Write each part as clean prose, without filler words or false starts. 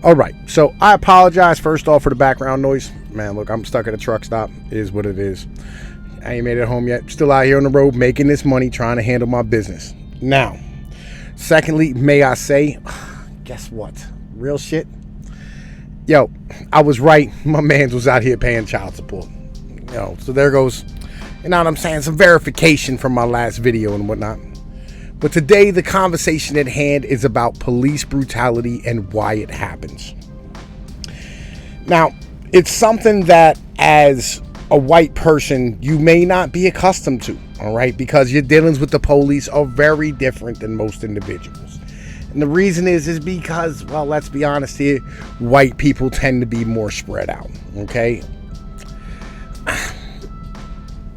All right, so I apologize first off for the background noise. Man, look, I'm stuck at a truck stop. It is what it is. I ain't made it home yet. Still out here on the road making this money, trying to handle my business. Now, secondly, may I say, guess what? Real shit. Yo, I was right. My man was out here paying child support. Yo, so there goes, you know what I'm saying, some verification from my last video and whatnot. But today, the conversation at hand is about police brutality and why it happens. Now, it's something that as a white person, you may not be accustomed to, all right? Because your dealings with the police are very different than most individuals. And the reason is because, well, let's be honest here, white people tend to be more spread out, okay?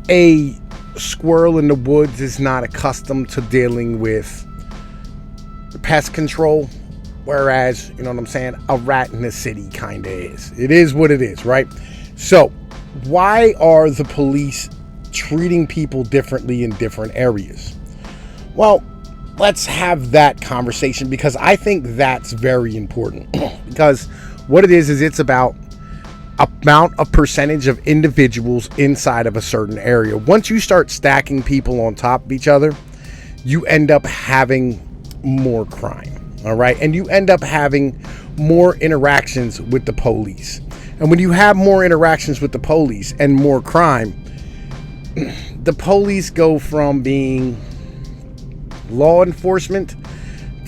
A squirrel in the woods is not accustomed to dealing with pest control, whereas, you know what I'm saying, a rat in the city kind of is. It is what it is, right? So why are the police treating people differently in different areas? Well, let's have that conversation, because I think that's very important. Because what it is it's about amount of percentage of individuals inside of a certain area. Once you start stacking people on top of each other, you end up having more crime, all right? And you end up having more interactions with the police. And when you have more interactions with the police and more crime, the police go from being law enforcement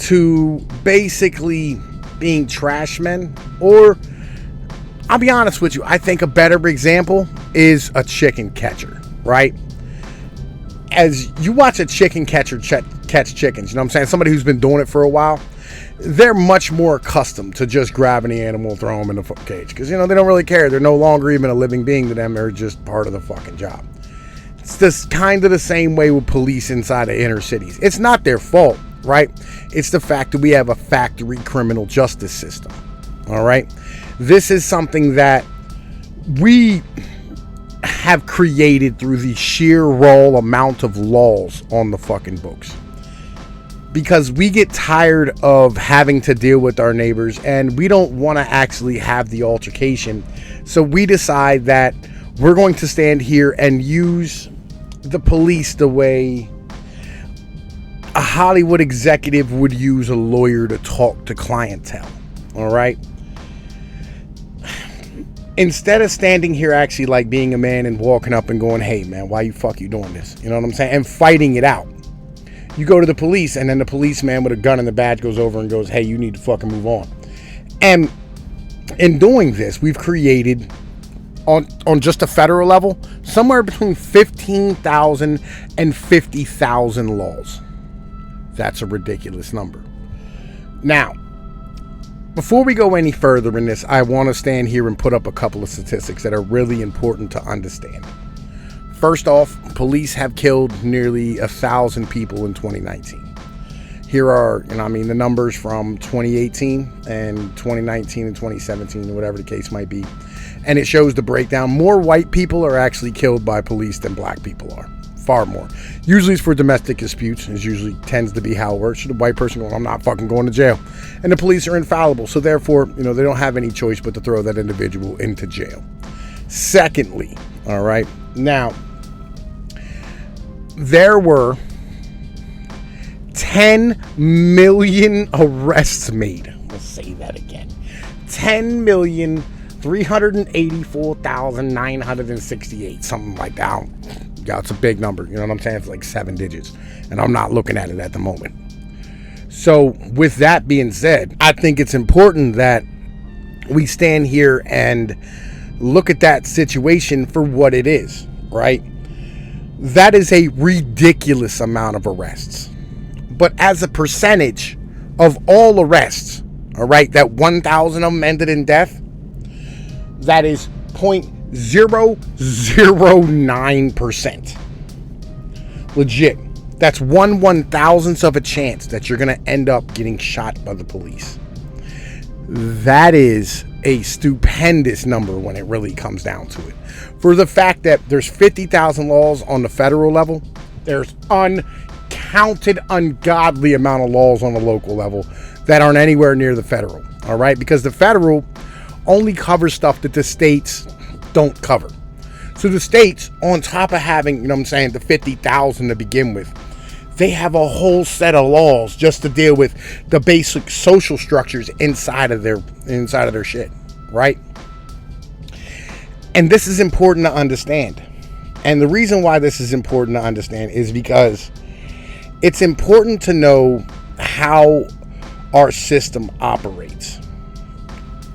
to basically being trash men. Or I'll be honest with you, I think a better example is a chicken catcher, right? As you watch a chicken catcher catch chickens, you know what I'm saying? Somebody who's been doing it for a while, they're much more accustomed to just grabbing the animal, throw them in the cage. Because, you know, they don't really care. They're no longer even a living being to them. They're just part of the fucking job. It's just kind of the same way with police inside of inner cities. It's not their fault, right? It's the fact that we have a factory criminal justice system, all right? This is something that we have created through the sheer raw amount of laws on the fucking books. Because we get tired of having to deal with our neighbors and we don't want to actually have the altercation. So we decide that we're going to stand here and use the police the way a Hollywood executive would use a lawyer to talk to clientele. All right? Instead of standing here actually like being a man and walking up and going, hey man, why you doing this? You know what I'm saying? And fighting it out. You go to the police, and then the policeman with a gun in the badge goes over and goes, hey, you need to fucking move on. And in doing this, we've created, on just a federal level, somewhere between 15,000 and 50,000 laws. That's a ridiculous number. Now, before we go any further in this, I want to stand here and put up a couple of statistics that are really important to understand. First off, police have killed nearly 1,000 people in 2019. Here are, the numbers from 2018 and 2019 and 2017, whatever the case might be. And it shows the breakdown. More white people are actually killed by police than black people are. Far more. Usually it's for domestic disputes. It usually tends to be how it works. The white person going, I'm not fucking going to jail. And the police are infallible. So therefore, they don't have any choice but to throw that individual into jail. Secondly, all right, now, there were 10 million arrests made. Let's say that again. 10,384,968, something like that. Yeah, it's a big number. You know what I'm saying? It's like 7 digits. And I'm not looking at it at the moment. So with that being said, I think it's important that we stand here and look at that situation for what it is, right? That is a ridiculous amount of arrests. But as a percentage of all arrests, all right, that 1,000 of them ended in death, that is 0.009%. Legit. That's 1/1000th of a chance that you're going to end up getting shot by the police. That is a stupendous number when it really comes down to it. For the fact that there's 50,000 laws on the federal level, there's uncounted, ungodly amount of laws on the local level that aren't anywhere near the federal. All right, because the federal only covers stuff that the states don't cover. So the states, on top of having, you know what I'm saying, the 50,000 to begin with, they have a whole set of laws just to deal with the basic social structures inside of their shit, right? And this is important to understand. And the reason why this is important to understand is because it's important to know how our system operates.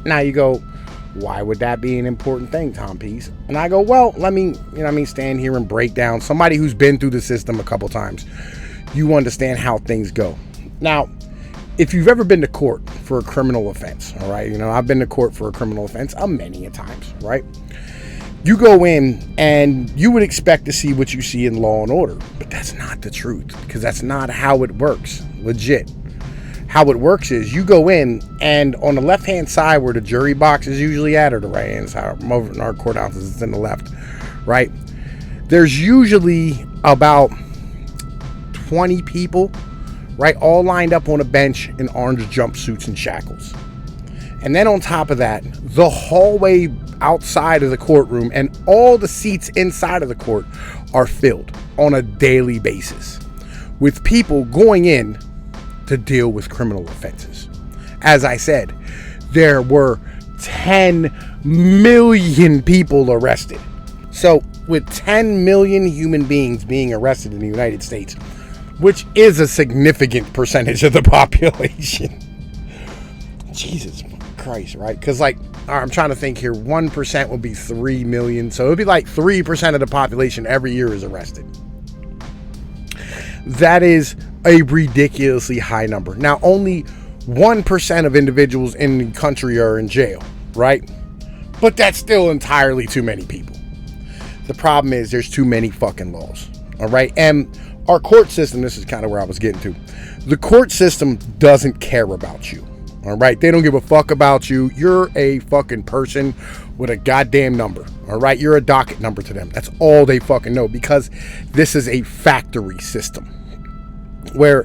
Now you go, why would that be an important thing, Tom Peace? And I go, well, let me, stand here and break down. Somebody who's been through the system a couple times, you understand how things go. Now, if you've ever been to court for a criminal offense, all right, I've been to court for a criminal offense many a times, right? You go in and you would expect to see what you see in Law and Order, but that's not the truth, because that's not how it works, legit. How it works is you go in, and on the left-hand side where the jury box is usually at, or the right-hand side, over in our courthouses, it's in the left, right? There's usually about 20 people, right, all lined up on a bench in orange jumpsuits and shackles. And then on top of that, the hallway outside of the courtroom and all the seats inside of the court are filled on a daily basis with people going in to deal with criminal offenses. As I said, there were 10 million people arrested. So with 10 million human beings being arrested in the United States, which is a significant percentage of the population. Jesus Christ, right? Because I'm trying to think here, 1% would be 3 million. So it would be like 3% of the population every year is arrested. That is a ridiculously high number. Now, only 1% of individuals in the country are in jail, right? But that's still entirely too many people. The problem is there's too many fucking laws, all right? And our court system, this is kind of where I was getting to. The court system doesn't care about you, all right? They don't give a fuck about you. You're a fucking person with a goddamn number, all right? You're a docket number to them. That's all they fucking know, because this is a factory system where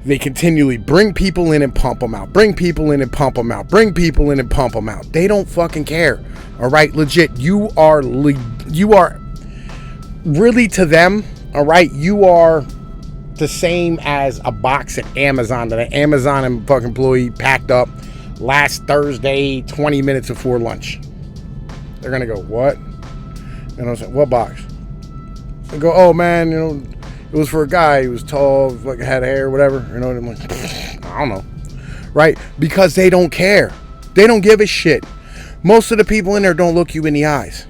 they continually bring people in and pump them out, bring people in and pump them out, bring people in and pump them out. They don't fucking care, all right? Legit, you are really, to them, all right, you are the same as a box at Amazon that an Amazon fucking employee packed up last Thursday, 20 minutes before lunch. They're gonna go, what? And I'm saying, what box? They go, oh man, it was for a guy. He was tall, had hair, whatever. And I'm like, I don't know, right? Because they don't care. They don't give a shit. Most of the people in there don't look you in the eyes.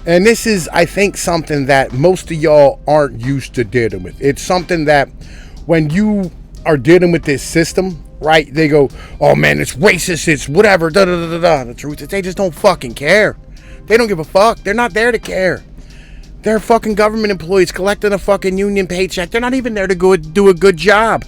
And this is, I think, something that most of y'all aren't used to dealing with. It's something that when you are dealing with this system, right, they go, oh man, it's racist, it's whatever, da da da da da. The truth is they just don't fucking care. They don't give a fuck. They're not there to care. They're fucking government employees collecting a fucking union paycheck. They're not even there to go do a good job.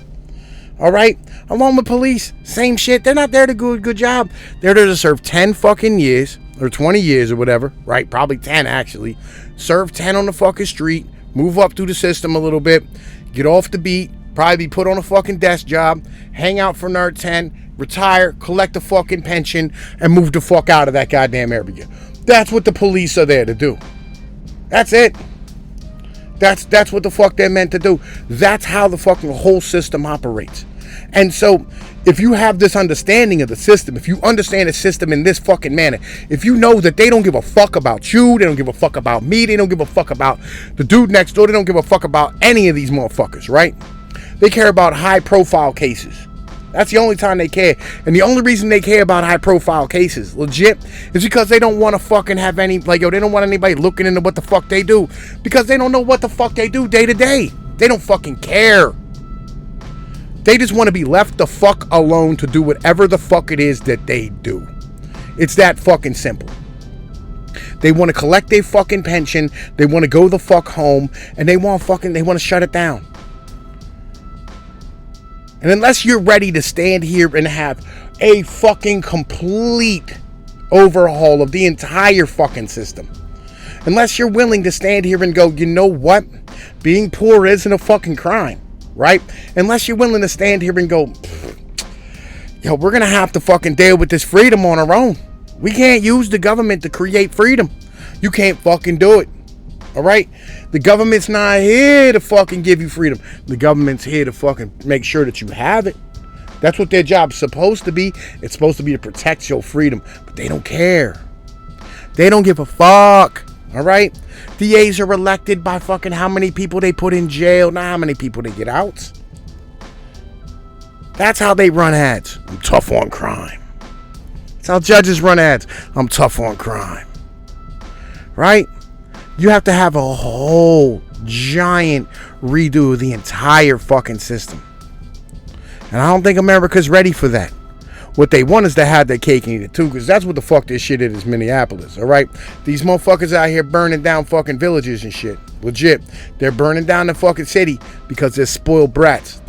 All right? Along with police, same shit. They're not there to do a good job. They're there to serve 10 fucking years or 20 years or whatever, right? Probably 10 actually. Serve 10 on the fucking street, move up through the system a little bit, get off the beat, probably be put on a fucking desk job, hang out for another 10, retire, collect a fucking pension, and move the fuck out of that goddamn area. That's what the police are there to do. That's it. That's what the fuck they're meant to do. That's how the fucking whole system operates. And so, if you have this understanding of the system, if you understand the system in this fucking manner, if you know that they don't give a fuck about you, they don't give a fuck about me, they don't give a fuck about the dude next door, they don't give a fuck about any of these motherfuckers, right? They care about high profile cases. That's the only time they care. And the only reason they care about high profile cases, legit, is because they don't want to fucking have any, they don't want anybody looking into what the fuck they do. Because they don't know what the fuck they do day to day. They don't fucking care. They just want to be left the fuck alone to do whatever the fuck it is that they do. It's that fucking simple. They want to collect their fucking pension. They want to go the fuck home. And they want to shut it down. And unless you're ready to stand here and have a fucking complete overhaul of the entire fucking system, unless you're willing to stand here and go, you know what? Being poor isn't a fucking crime, right? Unless you're willing to stand here and go, yo, we're going to have to fucking deal with this freedom on our own. We can't use the government to create freedom. You can't fucking do it. All right? The government's not here to fucking give you freedom. The government's here to fucking make sure that you have it. That's what their job's supposed to be. It's supposed to be to protect your freedom. But they don't care. They don't give a fuck. All right? DAs are elected by fucking how many people they put in jail, not how many people they get out. That's how they run ads. I'm tough on crime. That's how judges run ads. I'm tough on crime. Right? You have to have a whole giant redo of the entire fucking system. And I don't think America's ready for that. What they want is to have their cake and eat it too, because that's what the fuck this shit is, Minneapolis, all right? These motherfuckers out here burning down fucking villages and shit. Legit. They're burning down the fucking city because they're spoiled brats.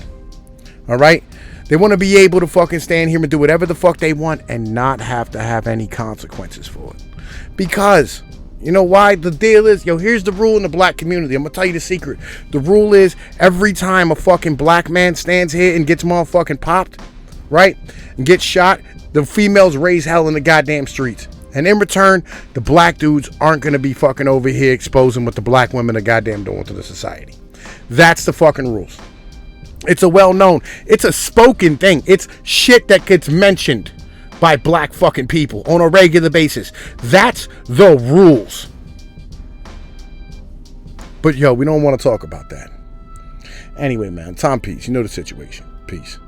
All right? They want to be able to fucking stand here and do whatever the fuck they want and not have to have any consequences for it. Because, you know why? The deal is, yo, here's the rule in the black community. I'm going to tell you the secret. The rule is every time a fucking black man stands here and gets motherfucking popped, right, and gets shot, the females raise hell in the goddamn streets. And in return, the black dudes aren't going to be fucking over here exposing what the black women are goddamn doing to the society. That's the fucking rules. It's a well-known, it's a spoken thing. It's shit that gets mentioned by black fucking people on a regular basis. That's the rules. But yo, we don't want to talk about that. Anyway, man, Tom Peace, you know the situation. Peace.